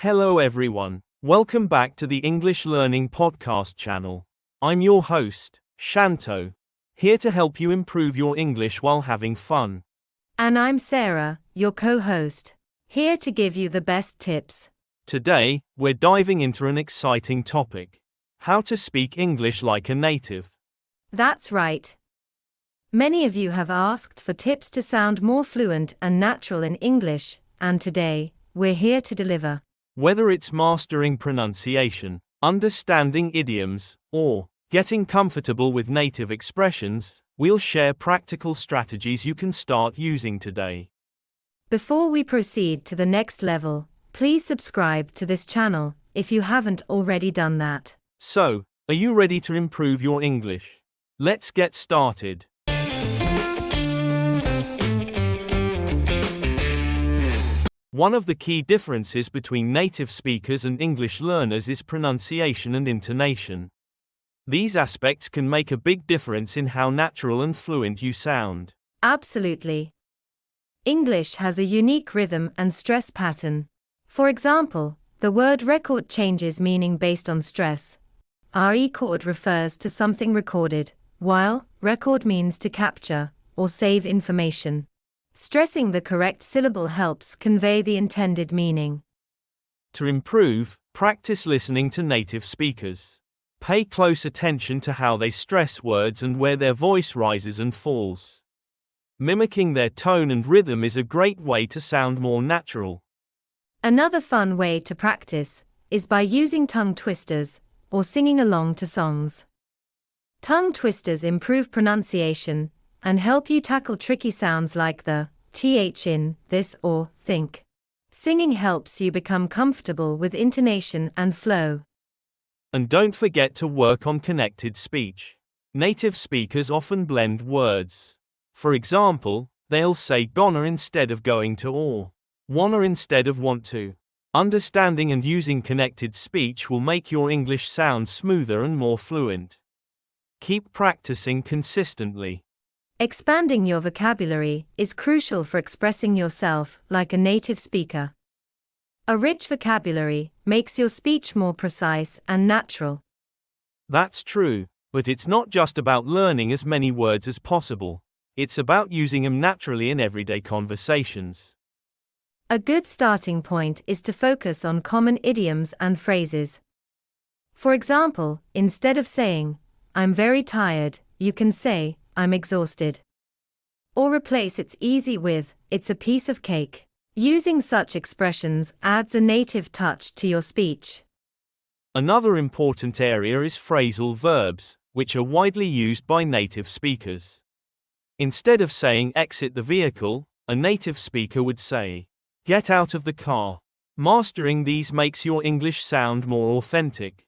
Hello everyone. Welcome back to the English Learning Podcast channel. I'm your host, Shanto, here to help you improve your English while having fun. And I'm Sarah, your co-host, here to give you the best tips. Today, we're diving into an exciting topic: how to speak English like a native. That's right. Many of you have asked for tips to sound more fluent and natural in English, and today, we're here to deliver. Whether it's mastering pronunciation, understanding idioms, or getting comfortable with native expressions, we'll share practical strategies you can start using today. Before we proceed to the next level, please subscribe to this channel if you haven't already done that. So, are you ready to improve your English? Let's get started. One of the key differences between native speakers and English learners is pronunciation and intonation. These aspects can make a big difference in how natural and fluent you sound. Absolutely. English has a unique rhythm and stress pattern. For example, the word record changes meaning based on stress. Record refers to something recorded, while record means to capture or save information. Stressing the correct syllable helps convey the intended meaning. To improve, practice listening to native speakers. Pay close attention to how they stress words and where their voice rises and falls. Mimicking their tone and rhythm is a great way to sound more natural. Another fun way to practice is by using tongue twisters or singing along to songs. Tongue twisters improve pronunciation and help you tackle tricky sounds like the th in, this or think. Singing helps you become comfortable with intonation and flow. And don't forget to work on connected speech. Native speakers often blend words. For example, they'll say gonna instead of going to or wanna instead of want to. Understanding and using connected speech will make your English sound smoother and more fluent. Keep practicing consistently. Expanding your vocabulary is crucial for expressing yourself like a native speaker. A rich vocabulary makes your speech more precise and natural. That's true, but it's not just about learning as many words as possible. It's about using them naturally in everyday conversations. A good starting point is to focus on common idioms and phrases. For example, instead of saying, "I'm very tired," you can say, "I'm exhausted." Or replace "it's easy" with, "it's a piece of cake." Using such expressions adds a native touch to your speech. Another important area is phrasal verbs, which are widely used by native speakers. Instead of saying "exit the vehicle," a native speaker would say, "get out of the car." Mastering these makes your English sound more authentic.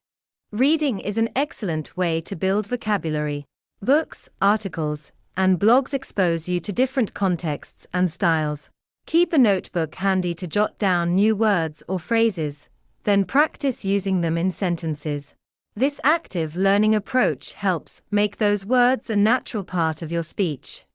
Reading is an excellent way to build vocabulary. Books, articles, and blogs expose you to different contexts and styles. Keep a notebook handy to jot down new words or phrases, then practice using them in sentences. This active learning approach helps make those words a natural part of your speech.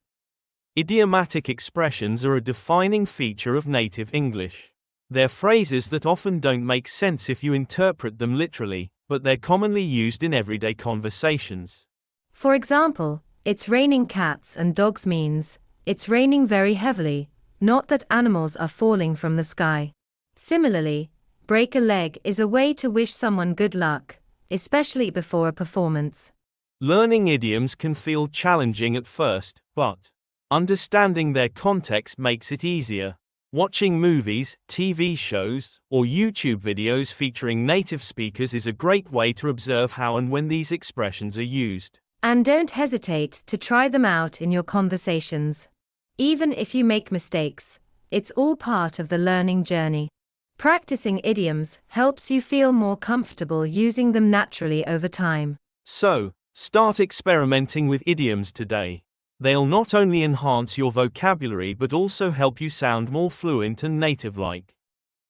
Idiomatic expressions are a defining feature of native English. They're phrases that often don't make sense if you interpret them literally, but they're commonly used in everyday conversations. For example, "it's raining cats and dogs" means, it's raining very heavily, not that animals are falling from the sky. Similarly, "break a leg" is a way to wish someone good luck, especially before a performance. Learning idioms can feel challenging at first, but understanding their context makes it easier. Watching movies, TV shows, or YouTube videos featuring native speakers is a great way to observe how and when these expressions are used. And don't hesitate to try them out in your conversations. Even if you make mistakes, it's all part of the learning journey. Practicing idioms helps you feel more comfortable using them naturally over time. So, start experimenting with idioms today. They'll not only enhance your vocabulary but also help you sound more fluent and native-like.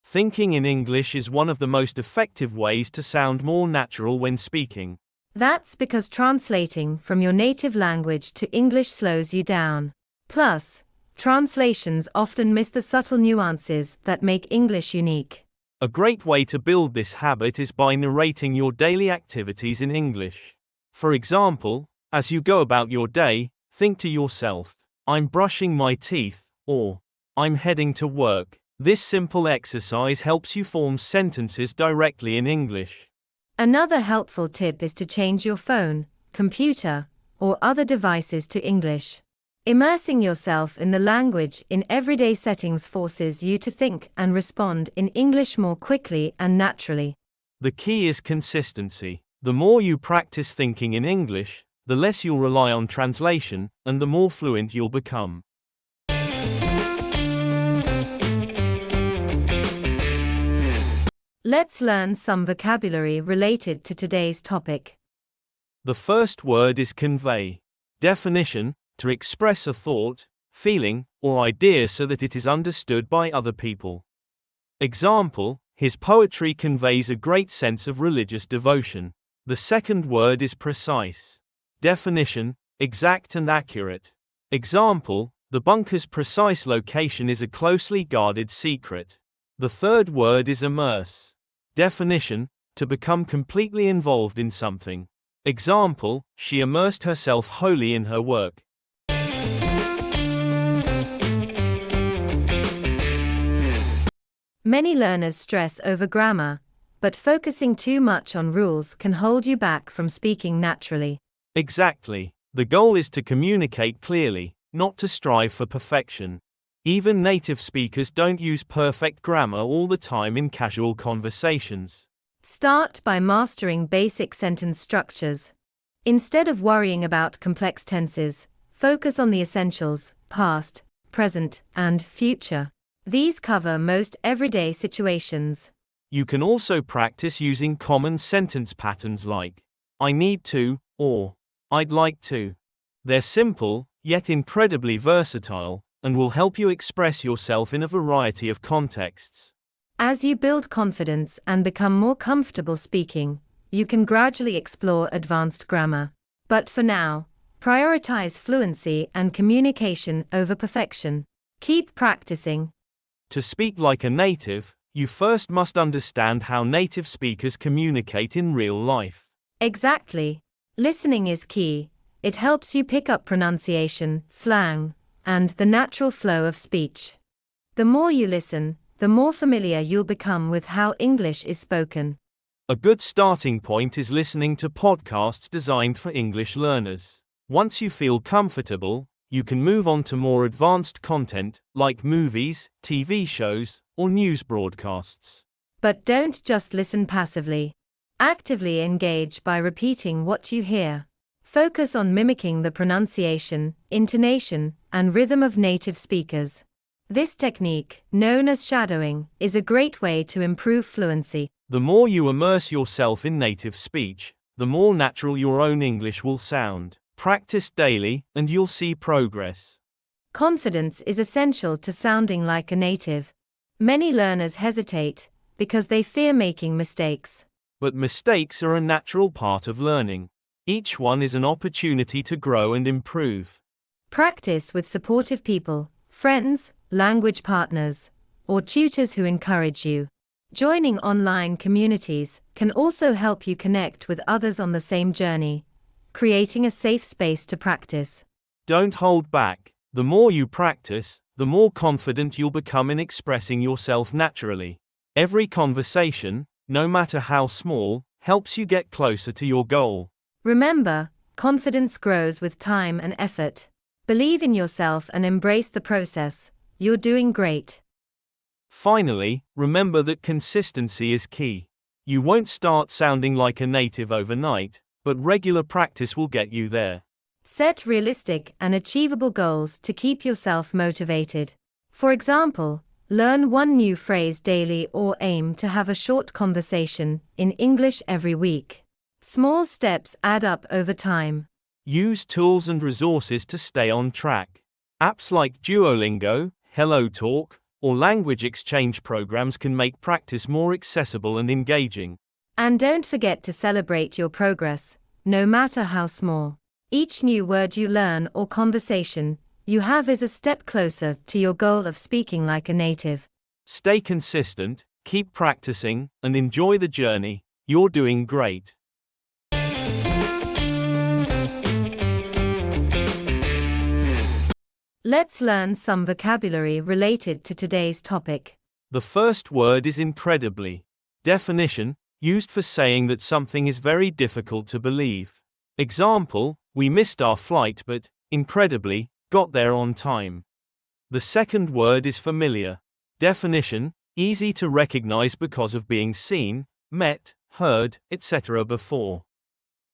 Thinking in English is one of the most effective ways to sound more natural when speaking. That's because translating from your native language to English slows you down. Plus, translations often miss the subtle nuances that make English unique. A great way to build this habit is by narrating your daily activities in English. For example, as you go about your day, think to yourself, "I'm brushing my teeth," or "I'm heading to work." This simple exercise helps you form sentences directly in English. Another helpful tip is to change your phone, computer, or other devices to English. Immersing yourself in the language in everyday settings forces you to think and respond in English more quickly and naturally. The key is consistency. The more you practice thinking in English, the less you'll rely on translation, and the more fluent you'll become. Let's learn some vocabulary related to today's topic. The first word is convey. Definition: to express a thought, feeling, or idea so that it is understood by other people. Example: his poetry conveys a great sense of religious devotion. The second word is precise. Definition: exact and accurate. Example: the bunker's precise location is a closely guarded secret. The third word is immerse. Definition: to become completely involved in something. Example: she immersed herself wholly in her work. Many learners stress over grammar, but focusing too much on rules can hold you back from speaking naturally. Exactly. The goal is to communicate clearly, not to strive for perfection. Even native speakers don't use perfect grammar all the time in casual conversations. Start by mastering basic sentence structures. Instead of worrying about complex tenses, focus on the essentials: past, present, and future. These cover most everyday situations. You can also practice using common sentence patterns like "I need to" or "I'd like to." They're simple, yet incredibly versatile, and will help you express yourself in a variety of contexts. As you build confidence and become more comfortable speaking, you can gradually explore advanced grammar. But for now, prioritize fluency and communication over perfection. Keep practicing. To speak like a native, you first must understand how native speakers communicate in real life. Exactly. Listening is key. It helps you pick up pronunciation, slang, and the natural flow of speech. The more you listen, the more familiar you'll become with how English is spoken. A good starting point is listening to podcasts designed for English learners. Once you feel comfortable, you can move on to more advanced content, like movies, TV shows, or news broadcasts. But don't just listen passively. Actively engage by repeating what you hear. Focus on mimicking the pronunciation, intonation, and rhythm of native speakers. This technique, known as shadowing, is a great way to improve fluency. The more you immerse yourself in native speech, the more natural your own English will sound. Practice daily, and you'll see progress. Confidence is essential to sounding like a native. Many learners hesitate because they fear making mistakes. But mistakes are a natural part of learning. Each one is an opportunity to grow and improve. Practice with supportive people, friends, language partners, or tutors who encourage you. Joining online communities can also help you connect with others on the same journey, creating a safe space to practice. Don't hold back. The more you practice, the more confident you'll become in expressing yourself naturally. Every conversation, no matter how small, helps you get closer to your goal. Remember, confidence grows with time and effort. Believe in yourself and embrace the process. You're doing great. Finally, remember that consistency is key. You won't start sounding like a native overnight, but regular practice will get you there. Set realistic and achievable goals to keep yourself motivated. For example, learn one new phrase daily or aim to have a short conversation in English every week. Small steps add up over time. Use tools and resources to stay on track. Apps like Duolingo, HelloTalk, or language exchange programs can make practice more accessible and engaging. And don't forget to celebrate your progress, no matter how small. Each new word you learn or conversation you have is a step closer to your goal of speaking like a native. Stay consistent, keep practicing, and enjoy the journey. You're doing great. Let's learn some vocabulary related to today's topic. The first word is incredibly. Definition, used for saying that something is very difficult to believe. Example, we missed our flight but, incredibly, got there on time. The second word is familiar. Definition, easy to recognize because of being seen, met, heard, etc. before.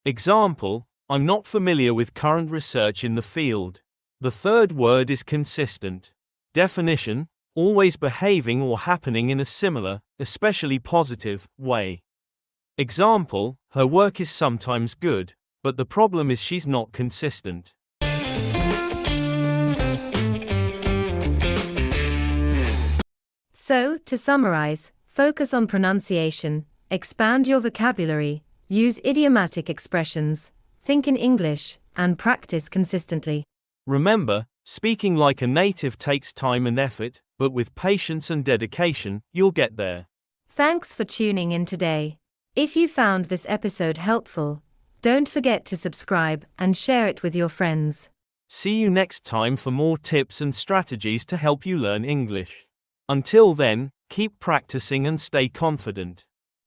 Example, I'm not familiar with current research in the field. The third word is consistent. Definition, always behaving or happening in a similar, especially positive, way. Example, her work is sometimes good, but the problem is she's not consistent. So, to summarize, focus on pronunciation, expand your vocabulary, use idiomatic expressions, think in English, and practice consistently. Remember, speaking like a native takes time and effort, but with patience and dedication, you'll get there. Thanks for tuning in today. If you found this episode helpful, don't forget to subscribe and share it with your friends. See you next time for more tips and strategies to help you learn English. Until then, keep practicing and stay confident.